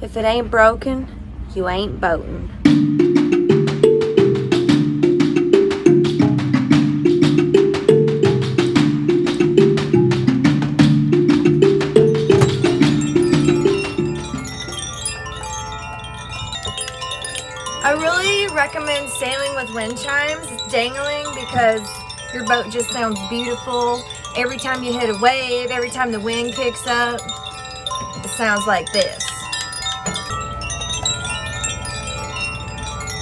If it ain't broken, you ain't boating. I really recommend sailing with wind chimes dangling because your boat just sounds beautiful. Every time you hit a wave, every time the wind kicks up, it sounds like this.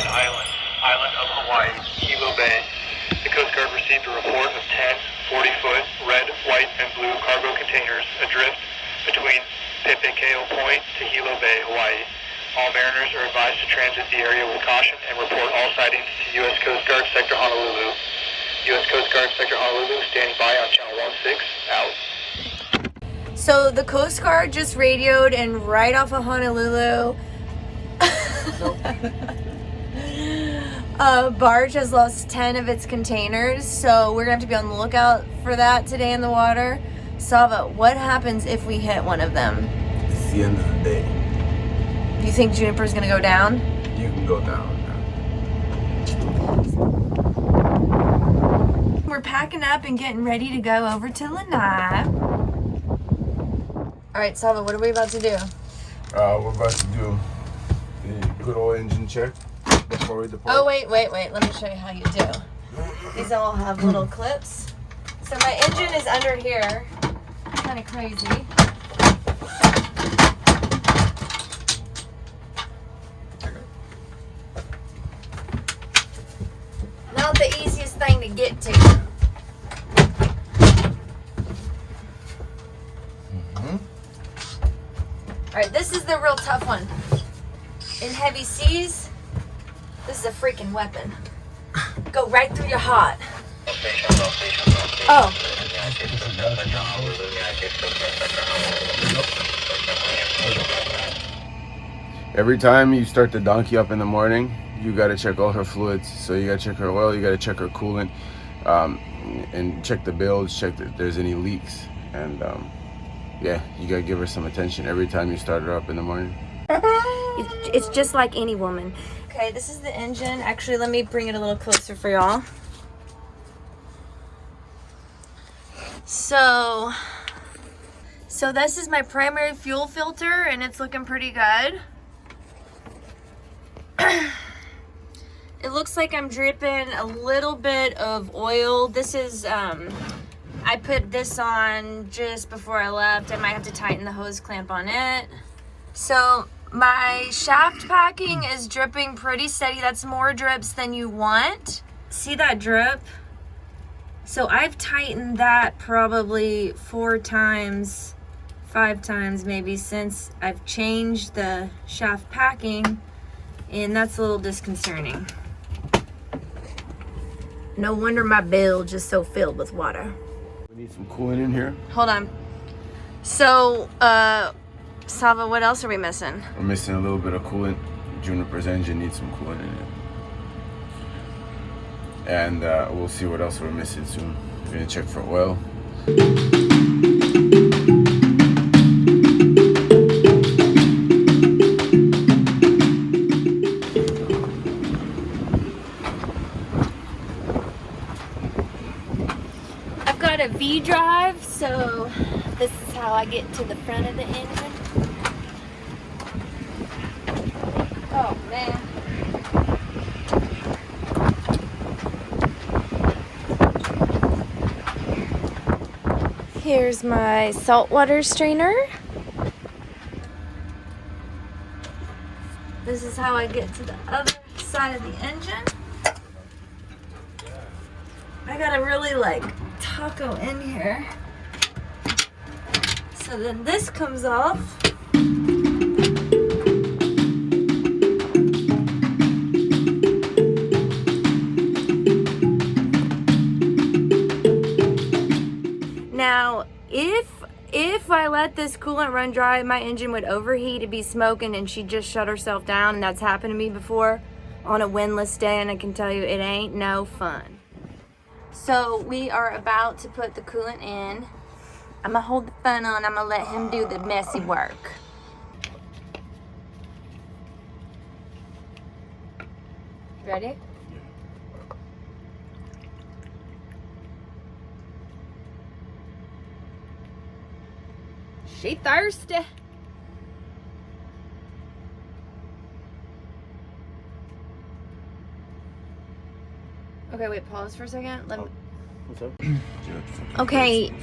An island of Hawaii, Hilo Bay. The Coast Guard received a report of 10 40-foot red, white, and blue cargo containers adrift between Pepekeo Point to Hilo Bay, Hawaii. All mariners are advised to transit the area with caution and report all sightings to U.S. Coast Guard Sector Honolulu. U.S. Coast Guard Sector Honolulu standing by on channel 16, out. So the Coast Guard just radioed and right off of Honolulu, a barge has lost 10 of its containers, so we're gonna have to be on the lookout for that today in the water. Sava, what happens if we hit one of them? It's the end of the day. You think Juniper's gonna go down? You can go down. We're packing up and getting ready to go over to Laini. All right, Sava, what are we about to do? We're about to do the good old engine check before we depart. Oh, wait. Let me show you how you do. These all have little clips. So my engine is under here. Kind of crazy. Not the easiest thing to get to. All right, this is the real tough one. In heavy seas, this is a freaking weapon. Go right through your heart. Oh. Every time you start the donkey up in the morning, you got to check all her fluids. So you got to check her oil, you got to check her coolant, and check the bilge, check that there's any leaks. And yeah, you got to give her some attention every time you start her up in the morning. It's just like any woman. Okay, this is the engine. Actually, let me bring it a little closer for y'all. So this is my primary fuel filter, and it's looking pretty good. It looks like I'm dripping a little bit of oil. This is, I put this on just before I left. I might have to tighten the hose clamp on it. So my shaft packing is dripping pretty steady. That's more drips than you want. See that drip? So I've tightened that probably 4 times, 5 times maybe since I've changed the shaft packing, and that's a little disconcerting. No wonder my bilge is so filled with water. We need some coolant in here. Hold on. So, Sava, what else are we missing? We're missing a little bit of coolant. Juniper's engine needs some coolant in it. And we'll see what else we're missing soon. We're gonna check for oil. I've got a V drive, so this is how I get to the front of the engine. Oh man. Here's my saltwater strainer. This is how I get to the other side of the engine. I gotta really like taco in here. So then this comes off. Now, if I let this coolant run dry, my engine would overheat, it'd be smoking, and she'd just shut herself down, and that's happened to me before on a windless day, and I can tell you it ain't no fun. So we are about to put the coolant in. I'm gonna hold the funnel and I'm gonna let him do the messy work. Ready? She thirsty. Okay, wait, pause for a second. Let me... What's up? Okay,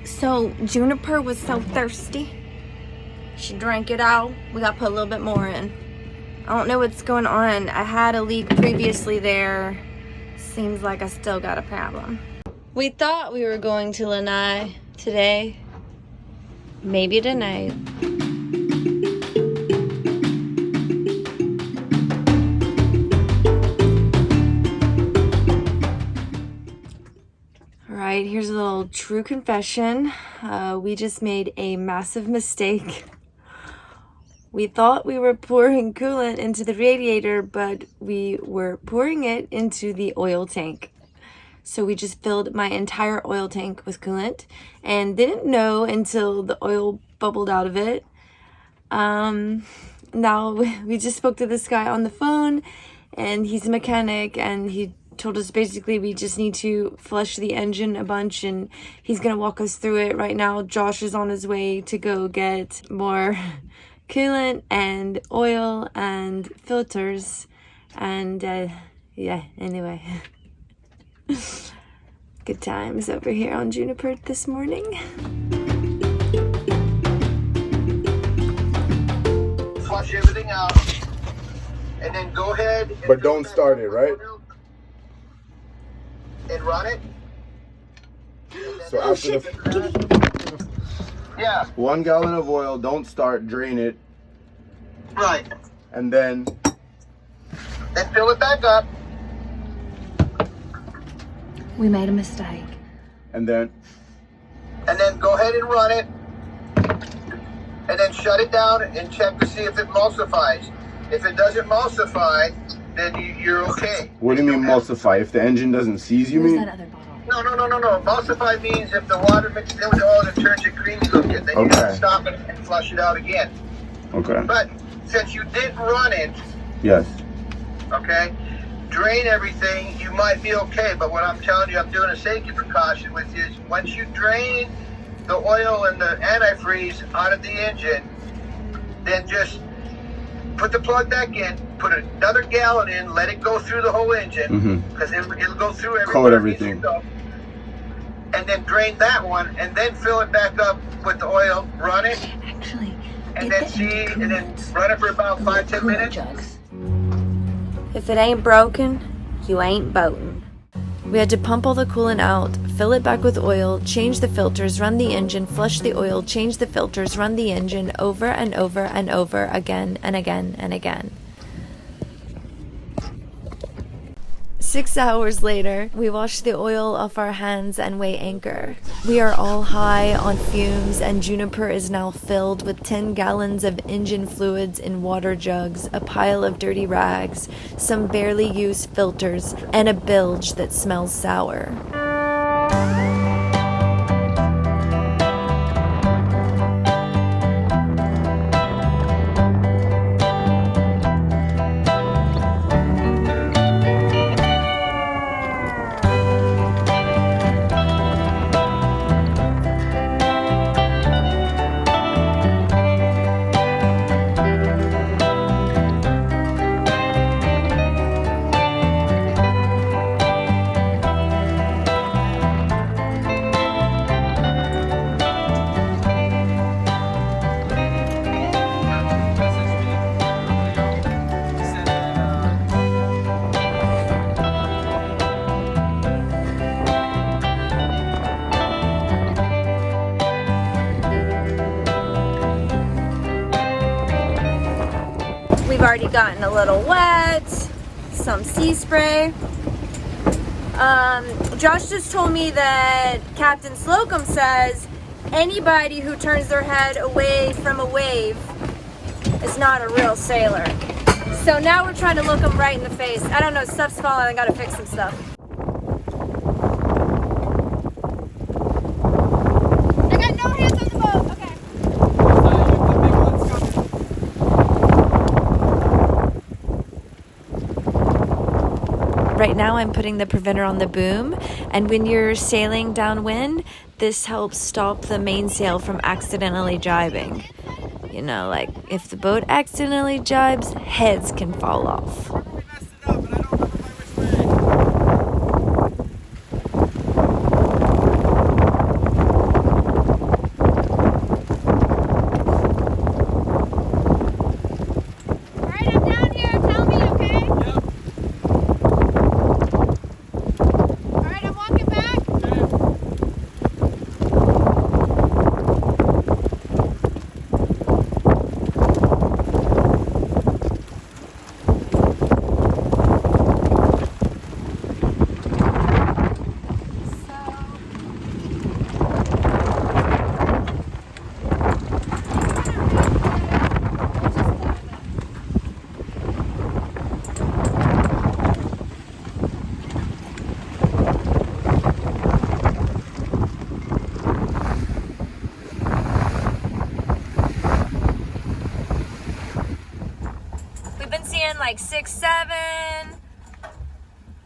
so Juniper was so thirsty. She drank it all. We gotta put a little bit more in. I don't know what's going on. I had a leak previously there. Seems like I still got a problem. We thought we were going to Laini today. Maybe tonight. Alright, here's a little true confession. We just made a massive mistake. We thought we were pouring coolant into the radiator, but we were pouring it into the oil tank. So we just filled my entire oil tank with coolant and didn't know until the oil bubbled out of it. Now we just spoke to this guy on the phone, and he's a mechanic, and he told us basically we just need to flush the engine a bunch, and he's gonna walk us through it. Right now Josh is on his way to go get more coolant and oil and filters, and yeah, anyway. Good times over here on Juniper this morning. Flush everything out, and then go ahead. But don't start it, right? And run it. So after the Yeah. 1 gallon of oil, don't start, drain it, Right. and then Fill it back up. We made a mistake. and then Go ahead and run it. And then shut it down and check to see if it emulsifies. If it doesn't emulsify, then you're okay. what do you mean emulsify? If the engine doesn't seize, you Where's mean? that other bottle? No. Emulsify means if the water mixes in with the oil, it turns it creamy looking. Then you have Okay. to stop it and flush it out again. Okay. But since you did run it, Yes. okay, drain everything, you might be okay. But what I'm telling you, I'm doing a safety precaution with you, is once you drain the oil and the antifreeze out of the engine, then just put the plug back in, put another gallon in, let it go through the whole engine, because it'll go through everything. Coat everything. And then drain that one, and then fill it back up with the oil, run it, Actually, and then run it for about 5-10 minutes. If it ain't broken, you ain't boating. We had to pump all the coolant out, fill it back with oil, change the filters, run the engine, flush the oil, change the filters, run the engine over and over and over again and again and again. 6 hours later, we wash the oil off our hands and weigh anchor. We are all high on fumes, and Juniper is now filled with 10 gallons of engine fluids in water jugs, a pile of dirty rags, some barely used filters, and a bilge that smells sour. We've already gotten a little wet, some sea spray. Josh just told me that Captain Slocum says anybody who turns their head away from a wave is not a real sailor. So now we're trying to look them right in the face. I don't know, stuff's falling, I gotta fix some stuff. I got no hands on the boat, okay. right now I'm putting the preventer on the boom, and when you're sailing downwind, this helps stop the mainsail from accidentally jibing. You know, like if the boat accidentally jibes, heads can fall off. Like 6, 7.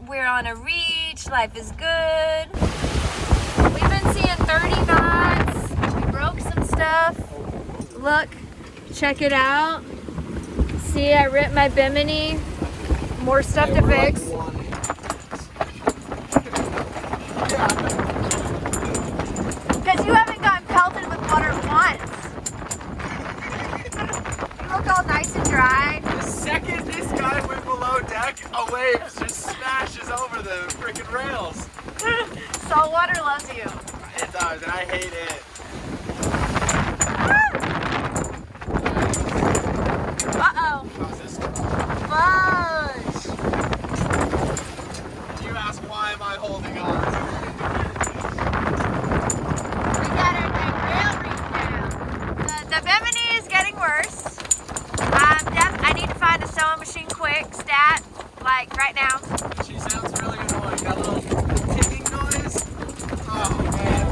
We're on a reach. Life is good. We've been seeing 30 knots. We broke some stuff. Look, check it out. See, I ripped my bimini. More stuff to fix. Because you haven't gotten pelted with water once. You look all nice and dry. The second this guy went below deck, a wave just smashes over the freaking rails. Salt water loves you. It does, and I hate it. Uh-oh. How's this? Fudge. You ask, why am I holding on? We got our thing real reach now. The bimini is getting worse. I need to find a sewing machine quick, stat, like right now. She sounds really annoying. That little ticking noise. Oh, man.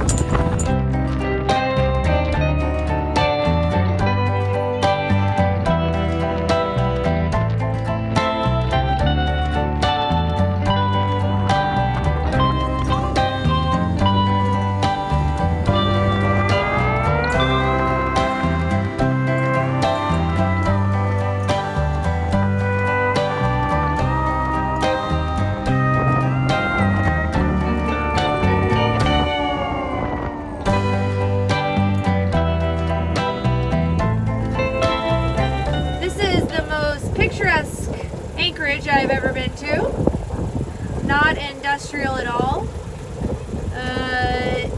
Picturesque anchorage I've ever been to. Not industrial at all.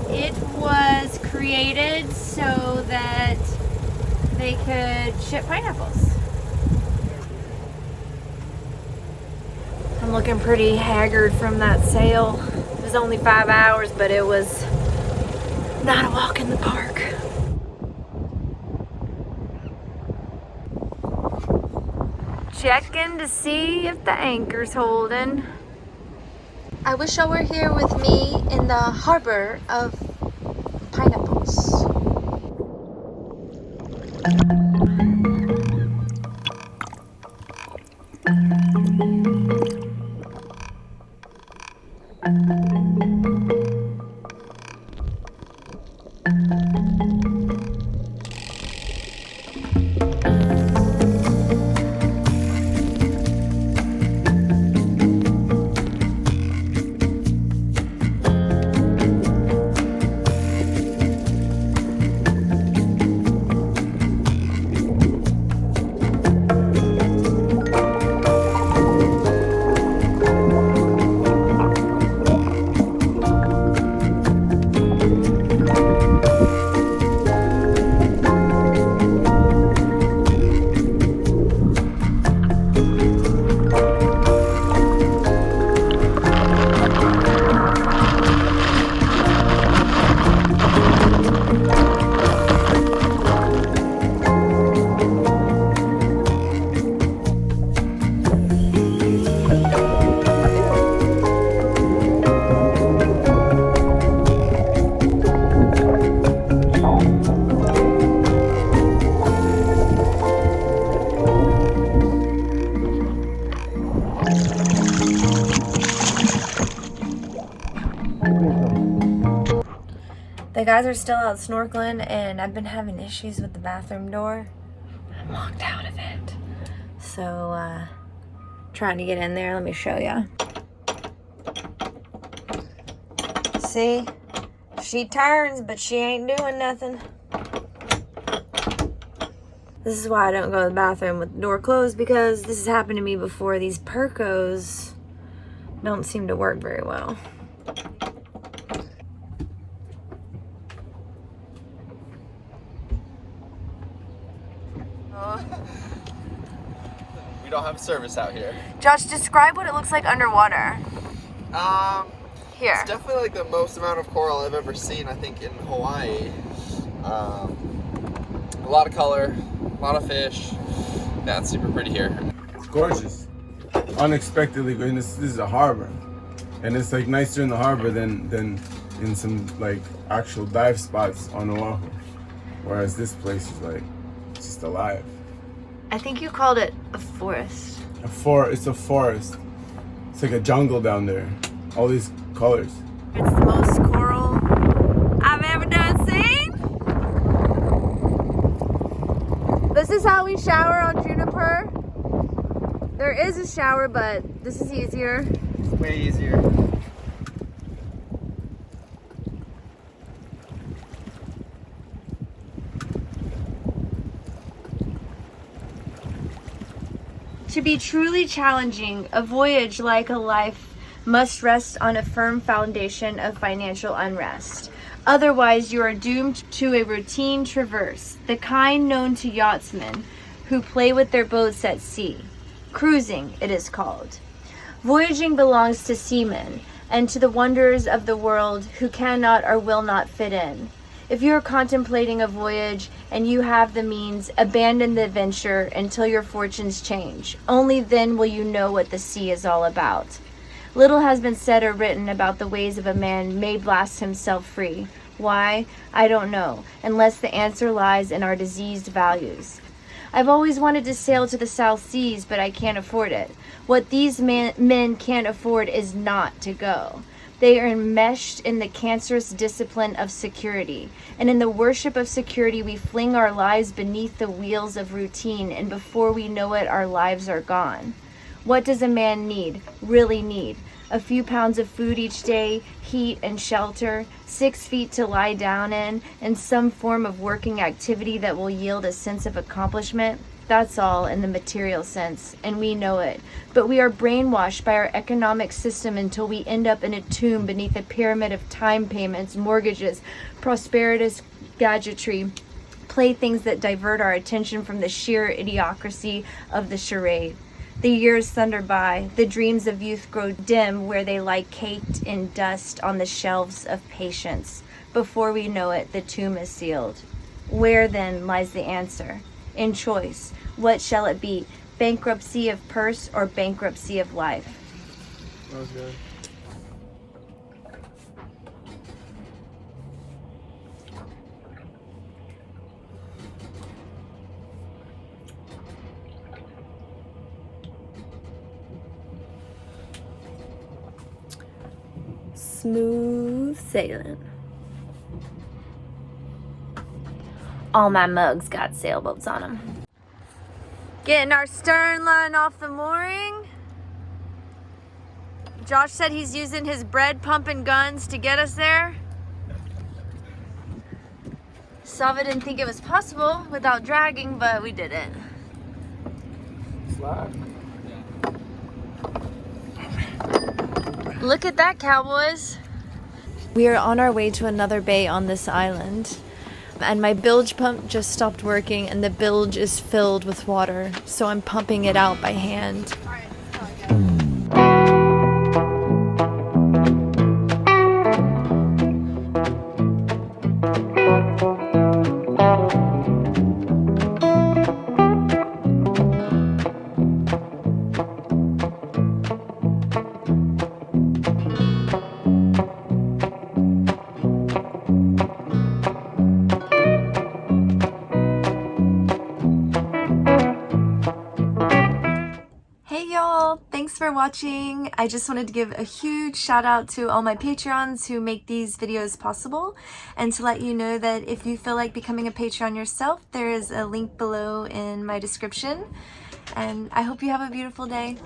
It was created so that they could ship pineapples. I'm looking pretty haggard from that sail. It was only 5 hours, but it was not a walk in the park. Checking to see if the anchor's holding. I wish I were here with me in the harbor of pineapples. The guys are still out snorkeling, and I've been having issues with the bathroom door. I'm locked out of it. So, trying to get in there. Let me show ya. See? She turns, but she ain't doing nothing. This is why I don't go to the bathroom with the door closed, because this has happened to me before. These Percos don't seem to work very well. We don't have service out here. Josh, describe what it looks like underwater. Here. It's definitely like the most amount of coral I've ever seen, I think, in Hawaii. A lot of color, a lot of fish. Yeah, it's super pretty here. It's gorgeous. Unexpectedly good. And this is a harbor. And it's like nicer in the harbor than in some like actual dive spots on Oahu. Whereas this place is like just alive. I think you called it a forest. It's a forest. It's like a jungle down there. All these colors. It's the most coral I've ever done seen. This is how we shower on Juniper. There is a shower, but this is easier. It's way easier. To be truly challenging, a voyage like a life must rest on a firm foundation of financial unrest. Otherwise, you are doomed to a routine traverse, the kind known to yachtsmen who play with their boats at sea. Cruising, it is called. Voyaging belongs to seamen and to the wanderers of the world who cannot or will not fit in. If you are contemplating a voyage and you have the means, abandon the adventure until your fortunes change. Only then will you know what the sea is all about. Little has been said or written about the ways of a man may blast himself free. Why? I don't know, unless the answer lies in our diseased values. I've always wanted to sail to the South Seas, but I can't afford it. What these men can't afford is not to go. They are enmeshed in the cancerous discipline of security. And in the worship of security, we fling our lives beneath the wheels of routine, and before we know it, our lives are gone. What does a man need, really need? A few pounds of food each day, heat and shelter, 6 feet to lie down in, and some form of working activity that will yield a sense of accomplishment. That's all in the material sense, and we know it. But we are brainwashed by our economic system until we end up in a tomb beneath a pyramid of time payments, mortgages, prosperous gadgetry, playthings that divert our attention from the sheer idiocracy of the charade. The years thunder by, the dreams of youth grow dim where they lie caked in dust on the shelves of patience. Before we know it, the tomb is sealed. Where then lies the answer? In choice, what shall it be? Bankruptcy of purse or bankruptcy of life? That was good. Smooth sailing. All my mugs got sailboats on them. Getting our stern line off the mooring. Josh said he's using his bread pumping guns to get us there. Sava didn't think it was possible without dragging, but we did it. Slide. Look at that, cowboys. We are on our way to another bay on this island. And my bilge pump just stopped working, and the bilge is filled with water, so I'm pumping it out by hand. thanks for watching. I just wanted to give a huge shout out to all my Patreons who make these videos possible, and to let you know that if you feel like becoming a Patreon yourself, there is a link below in my description. And I hope you have a beautiful day.